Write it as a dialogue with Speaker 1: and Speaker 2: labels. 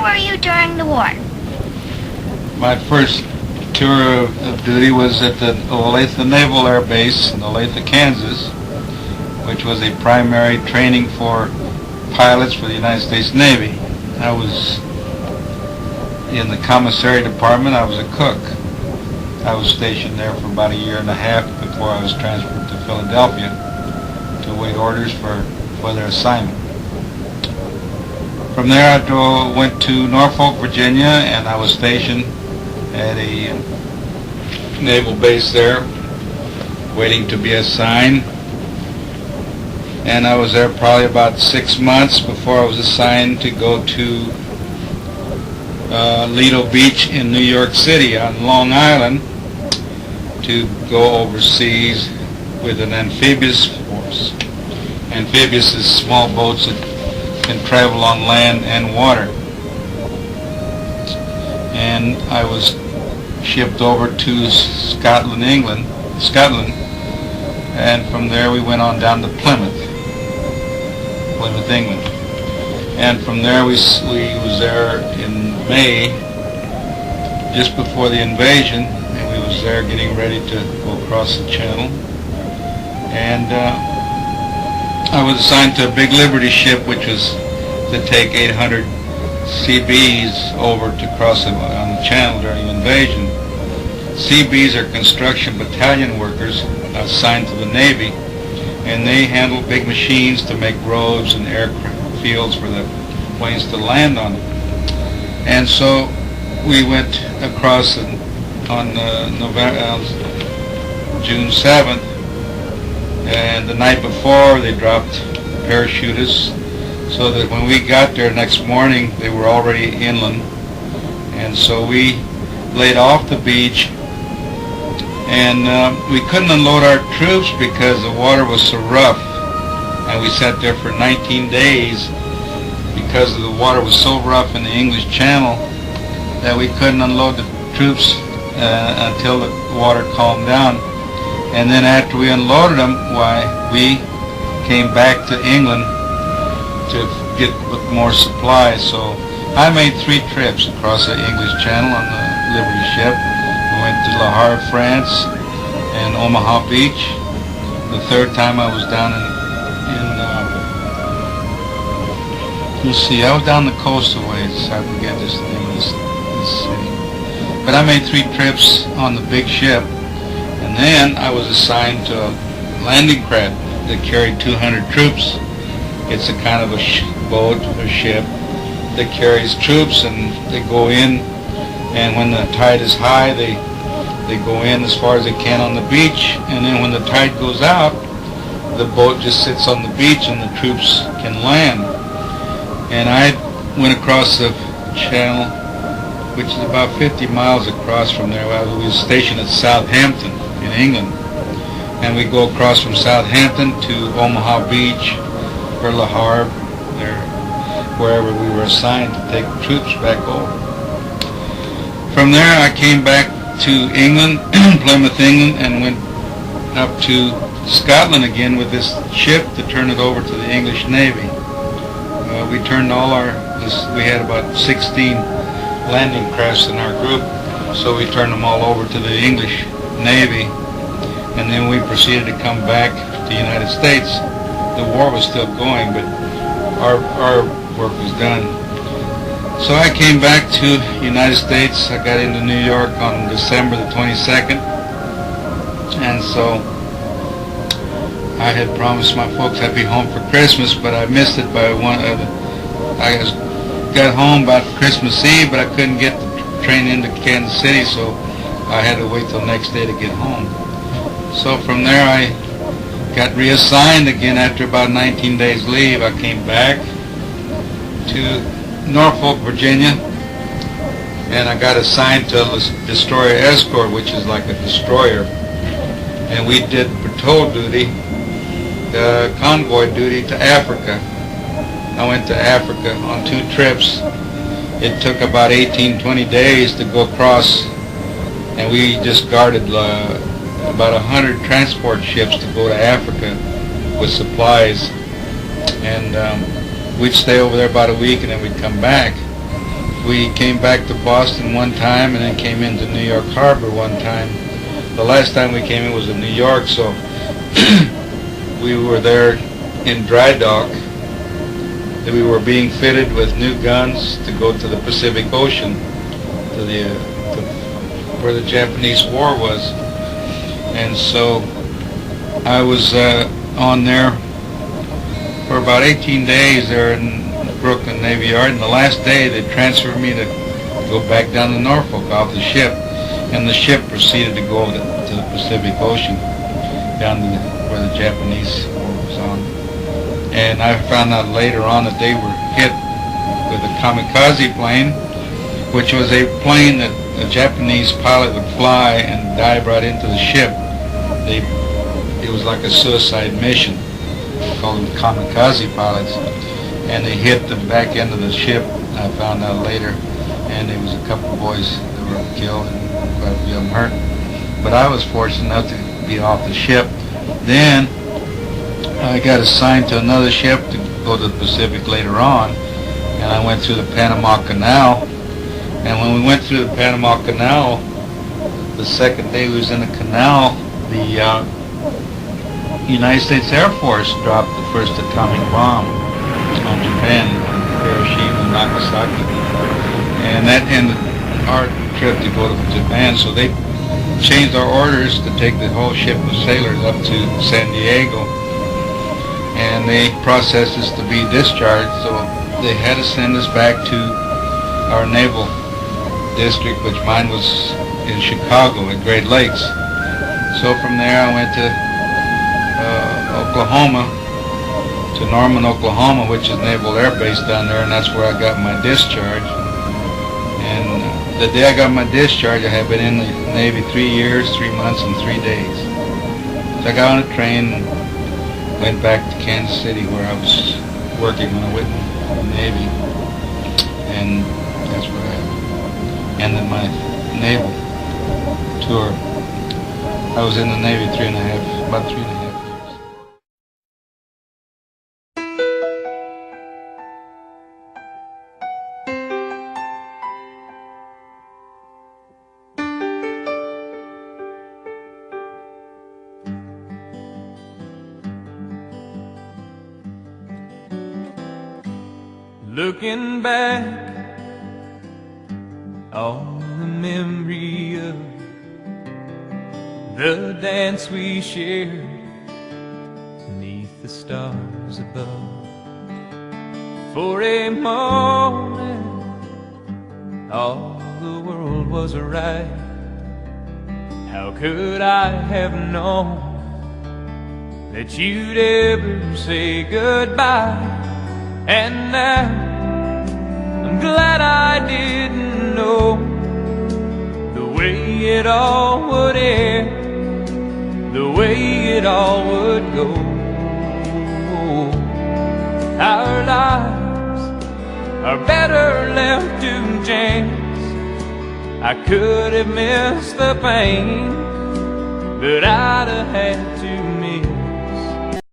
Speaker 1: Where were you during the war?
Speaker 2: My first tour of duty was at the Olathe Naval Air Base in Olathe, Kansas, which was a primary training for pilots for the United States Navy. I was in the commissary department. I was a cook. I was stationed there for about a year and a half before I was transferred to Philadelphia to await orders for their assignment. From there I went to Norfolk, Virginia, and I was stationed at a naval base there waiting to be assigned. And I was there probably about 6 months before I was assigned to go to Lido Beach in New York City on Long Island to go overseas with an amphibious force. Amphibious is small boats that can travel on land and water. And I was shipped over to Scotland, England, and from there we went on down to Plymouth, England. And from there we was there in May, just before the invasion, and we was there getting ready to go across the channel. And I was assigned to a big Liberty ship, which was to take 800 CBs over to cross on the channel during the invasion. CBs are construction battalion workers assigned to the Navy, and they handle big machines to make roads and aircraft fields for the planes to land on. And so we went across on June 7th, and the night before they dropped parachutists, so that when we got there next morning they were already inland. And so we laid off the beach, and we couldn't unload our troops because the water was so rough, and we sat there for 19 days because the water was so rough in the English Channel that we couldn't unload the troops until the water calmed down. And then after we unloaded them, we came back to England to get more supplies. So I made 3 trips across the English Channel on the Liberty ship. We went to Le Havre, France, and Omaha Beach. The third time I was down I was down the coast a ways. I forget this name of this city. But I made 3 trips on the big ship, and then I was assigned to a landing craft that carried 200 troops. It's a kind of a boat or ship that carries troops, and they go in, and when the tide is high, they go in as far as they can on the beach, and then when the tide goes out, the boat just sits on the beach and the troops can land. And I went across the channel, which is about 50 miles across from there. We were stationed at Southampton in England, and we go across from Southampton to Omaha Beach or Le Havre, wherever we were assigned to take troops back over. From there I came back to England, Plymouth, England, and went up to Scotland again with this ship to turn it over to the English Navy. We turned we had about 16 landing crafts in our group, so we turned them all over to the English Navy, and then we proceeded to come back to the United States. The war was still going, but our work was done. So I came back to the United States. I got into New York on December the 22nd, and so I had promised my folks I'd be home for Christmas, but I missed it by I got home about Christmas Eve, but I couldn't get the train into Kansas City, so I had to wait till next day to get home. So from there I got reassigned again after about 19 days leave. I came back to Norfolk, Virginia, and I got assigned to a destroyer escort, which is like a destroyer, and we did patrol duty, convoy duty to Africa. I went to Africa on 2 trips. It took about 18-20 days to go across, and we just guarded about 100 transport ships to go to Africa with supplies, and we'd stay over there about a week, and then we'd come back. We came back to Boston one time and then came into New York Harbor one time. The last time we came in was in New York, so we were there in dry dock. We were being fitted with new guns to go to the Pacific Ocean, to where the Japanese war was. And so I was on there for about 18 days there in Brooklyn Navy Yard, and the last day they transferred me to go back down to Norfolk off the ship, and the ship proceeded to go to the Pacific Ocean, down to where the Japanese war was on. And I found out later on that they were hit with a kamikaze plane, which was a plane that a Japanese pilot would fly and dive right into the ship. It was like a suicide mission. They called them kamikaze pilots. And they hit the back end of the ship, I found out later. And there was a couple of boys that were killed and quite a few of them hurt. But I was fortunate enough to be off the ship. Then I got assigned to another ship to go to the Pacific later on. And I went through the Panama Canal. And when we went through the Panama Canal, the second day we was in the canal, the United States Air Force dropped the first atomic bomb on Japan, Hiroshima and Nagasaki. And that ended our trip to go to Japan, so they changed our orders to take the whole ship of sailors up to San Diego. And they processed us to be discharged, so they had to send us back to our naval district, which mine was in Chicago at Great Lakes. So from there I went to Oklahoma, to Norman, Oklahoma, which is Naval Air Base down there, and that's where I got my discharge. And the day I got my discharge, I had been in the Navy 3 years, 3 months, and 3 days. So I got on a train and went back to Kansas City, where I was working when I went in the Navy, and that's where I ended my naval tour. I was in the Navy about 3.5 years.
Speaker 1: Looking back on the memory of the dance we shared beneath the stars above. For a moment all the world was right. How could I have known that you'd ever say goodbye? And now I'm glad I didn't know the way it all would end, the way it all would go. Our lives are better left to chance. I could have missed the pain, but I'd have had to